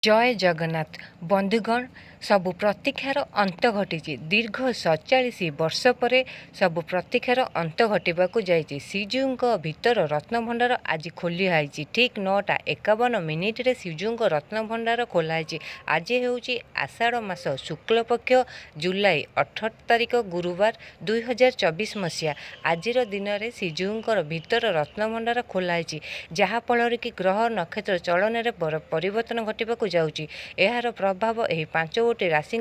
जय जगन्नाथ बंधुगण सबु प्रतीक्षार अंत घटी दीर्घ 47 वर्ष पर सबु प्रतीक्षार अंत घटवाक जाइए। श्रीजीऊ भीतर रत्नभंडार आज खोली ठीक 9:51 श्रीजीऊ रत्नभंडार खोलाई। आज हूँ आषाढ़ मास शुक्ल पक्ष जुलाई 18 तारिख गुरुवार 2024 मसीहा। आज दिन में श्रीजीऊ भीतर रत्नभंडार खोलाई जहाँफल कि ग्रह नक्षत्र चलन में परिवर्तन घटवाक जाउची। एहार प्रभाव एही 5 गोटी राशि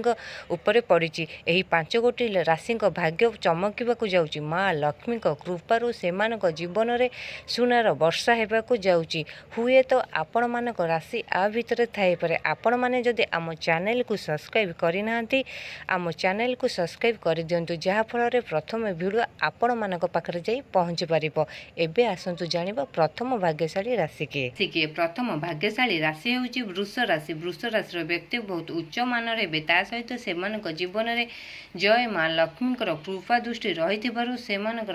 उपरे पड़ी। एही 5 गोटी राशि भाग्य चमकवाक जाउची। माँ लक्ष्मी कृपारु सेमानक जीवन में सुनार वर्षा हेबाकु जाउची। हुए तो आपण मानक राशि आ भितर थाई पारे। आपण माने जदि आम चैनल को सब्सक्राइब करिनाहांती आम चैनल को सब्सक्राइब कर दियंतु जहाँ फल प्रथम वीडियो आपण मानक पाखरे जाई पहुँची पारिबो। एबे आसंतु जानिबा प्रथम भाग्यशाली राशि के। प्रथम भाग्यशाली राशि होउची वृष राशि। वृष राशि व्यक्ति बहुत उच्च मान रे ता सहित सेमानक जीवन में जय माँ लक्ष्मी कृपा दृष्टि रही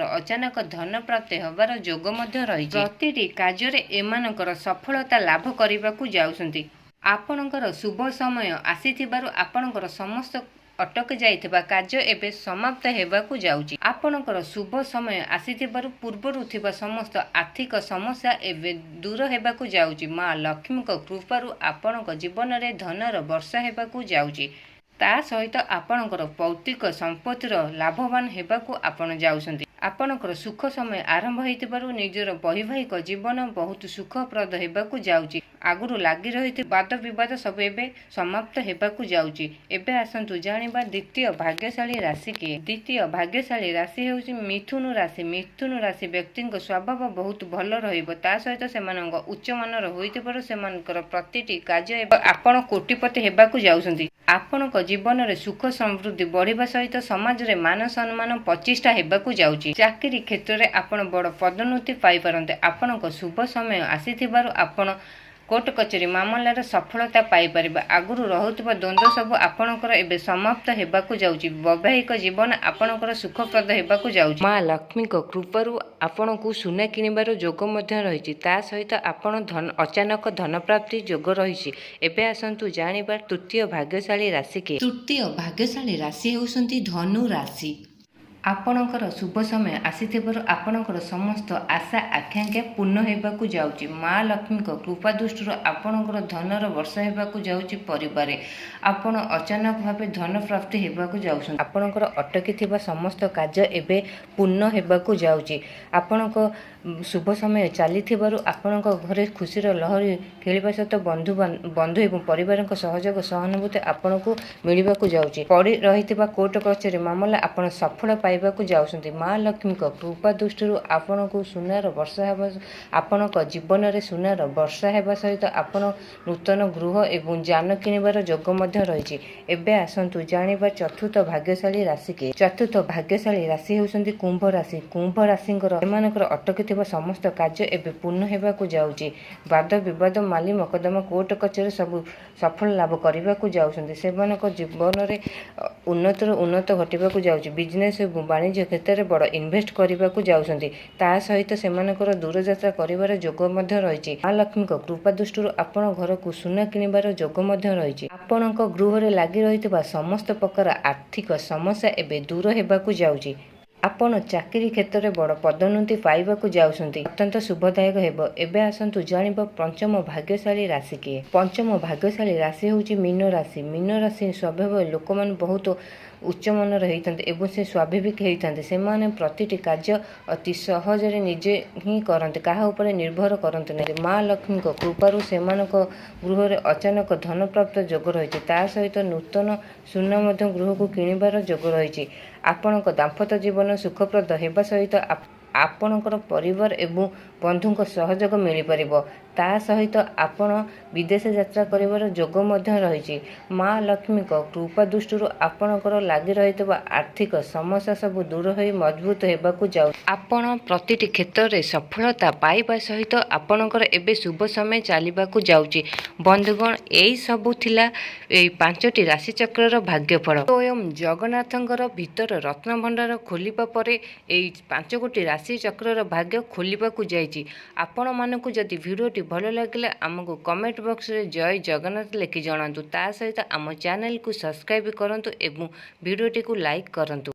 अचानक धन प्राप्ति होबार जोग रही। प्रतिटी कार्य एमानकर सफलता लाभ करने को जाउछंती। आपणकर शुभ समय आसीथिबारु आपणकर समस्त अटक जाइथिबा कार्य एबे समाप्त हेबाकु जाउची। आपणकर शुभ समय आसीथिबारु पूर्वरु थिबा समस्त आर्थिक समस्या एबे दूर हेबाकु जाउची। माँ लक्ष्मी कृपारु आपणक जीवन में धनर वर्षा हेबाकु जाउची। ता सहित आपणकर भौतिक संपत्तिर लाभवान हेबाकु आपण जाउछंती। आपणकर सुख समय आरंभ होइतिबारु निजर वैवाहिक जीवन बहुत सुखप्रद हेबाकु जाउची। आगुरु लागी रही वाद विवाद सब एबे समाप्त हेबाकु जाउची। एबे आसंतु जानिबा द्वितीय भाग्यशाली राशि के। द्वितीय भाग्यशाली राशि हेउची मिथुन राशि। मिथुन राशि व्यक्ति स्वभाव बहुत भल रहिबो। ता सहित सेमानक उच्च मानर होइतिबारु सेमानकर प्रतिटी कार्य आपण कोटिपति हेबाकु जाउछंती। आपणक जीवन में सुख समृद्धि बढ़िबा सहित समाज रे मान सम्मान प्रतिष्ठा हेबाकु जाउची। चाकरी क्षेत्र में आपण बड़ पदोन्नति पाई पारंते। आपणक शुभ समय आसीथिबारु आपण कोर्ट कचेरी मामलार सफलता पाई परिबा। आगुरु रहुतबा द्वंद्व सब आपणकर एबे समाप्त हेबाकु जाउची। वैवाहिक जीवन आपणकर सुखप्रद हेबाकु जाउची। माँ लक्ष्मी कृपारु आपणकु सुना किनिबार जोग मध्य रहिछि। ता सहित आपण अचानक धन प्राप्ति जोग रहिछि। एबे आसंतु जानिबा तृतीय भाग्यशाली राशि के। तृतीय भाग्यशाली राशि हेउसंती धनु राशि। आपणकर शुभ समय आसीथिबारु आपणकर समस्त आशा आकांक्षा पूर्ण हेबाकु जाउची। माँ लक्ष्मी कृपा दृष्टि आपणकर धनर वर्षा हेबाकु जाउची। परिवार आपण अचानक भावे धन प्राप्ति हेबाकु जाउछन। आपणकर अटकी थिबा समस्त कार्य एबे पूर्ण हेबाकु जाउची। आपणक शुभ समय चलीथिबारु आपणक घरे खुशीर लहरी खेलिबा सहित बंधु एवं परिवार सहयोग सहानुभूति आपणकु मिलिबाकु जाउची। पड़ी रहिथिबा कोर्ट कचेरी मामला आपण सफल पाइबाकु जाउछंती। माँ लक्ष्मी कृपा दृष्टि आपणकु सुनार वर्षा हेबा आपणक जीवन में सुनार वर्षा हेबा सहित आपण नूतन गृह एवं जान किनिबार जोग मध्य रहिछि। एबे आसंतु जानिबा चतुर्थ भाग्यशाली राशि के। चतुर्थ भाग्यशाली राशि हेउछंती कुंभ राशि। कुंभ राशिंकर एमानकर अटकी समस्त कार्य एबे पूर्ण हेबाकु जाउची। वाद विवाद माली मकदमा कोर्ट कचेरी सब सफल लाभ करबाकु जाउछंती। सेमानक जीवन में उन्नत घटिबाकु जाउची। बिजनेस एवं वाणिज्य क्षेत्र में बड़ इन्वेस्ट करबाकु जाउछंती। ता सहित सेमानकर दूर यात्रा करिबार जोग मध्य रहिछि। माँ लक्ष्मी कृपा दृष्टि आपण घर को सुना किनिबार जोग मध्य रहिछि। आपणक गृह रे लागि रहितबा समस्त प्रकार आर्थिक समस्या एबे दूर हेबाकु जाउची। आपण चाकरी क्षेत्र में बड़ पदोन्नति पाइबाकु जाउछंती। अत्यंत शुभदायक हेबो। एबे आसंतु जानिबा पंचम भाग्यशाली राशि के। पंचम भाग्यशाली राशि होउची मीन राशि। मीन राशि स्वभाव लोक मान बहुत उच्च मन एवं से स्वाभाविक होते। से प्रतिटी कार्य अति सहज निजे ही करते। क्या उपर निर्भर करते नहीं। माँ लक्ष्मी कृपारु सेमानक गृह रे अचानक धन प्राप्त जोग रही। ता सहित नूतन सुना गृह को किणवार जोग रही। आपणक दाम्पत्य जीवन सुखप्रद हेबा सहित आपणकर परिवार एवं बंधुक सहयोग मिल पारिबो। ता सहित आपण विदेश यात्रा करिवार जोग मध्य रही। माँ लक्ष्मी कृपा दृष्टि आपणकर लागि रहितबा आर्थिक समस्या सब दूर होई मजबूत हेबाकु जाउ। आपण प्रतिटी क्षेत्र में सफलता पाइबा सहित आपणकर एबे शुभ समय चलिबाकु जाउची। बंधुगण एई सबु थिला एई 5टी राशि चक्रर भाग्यफल। स्वयं जगन्नाथंकर भीतर रत्न भंडार खोलिबा परे एई 5 गोटी राशि चक्रर भाग्य खोलिबाकु जाय। ଯାଇଛି। ଆପଣମାନଙ୍କୁ ଯଦି ଭିଡ଼ିଓଟି ଭଲ ଲାଗିଲା ଆମକୁ କମେଣ୍ଟ ବକ୍ସରେ ଜୟ ଜଗନ୍ନାଥ ଲେଖି ଜଣାନ୍ତୁ। ତା ସହିତ ଆମ ଚ୍ୟାନେଲକୁ ସବସ୍କ୍ରାଇବ୍ କରନ୍ତୁ ଏବଂ ଭିଡ଼ିଓଟିକୁ ଲାଇକ୍ କରନ୍ତୁ।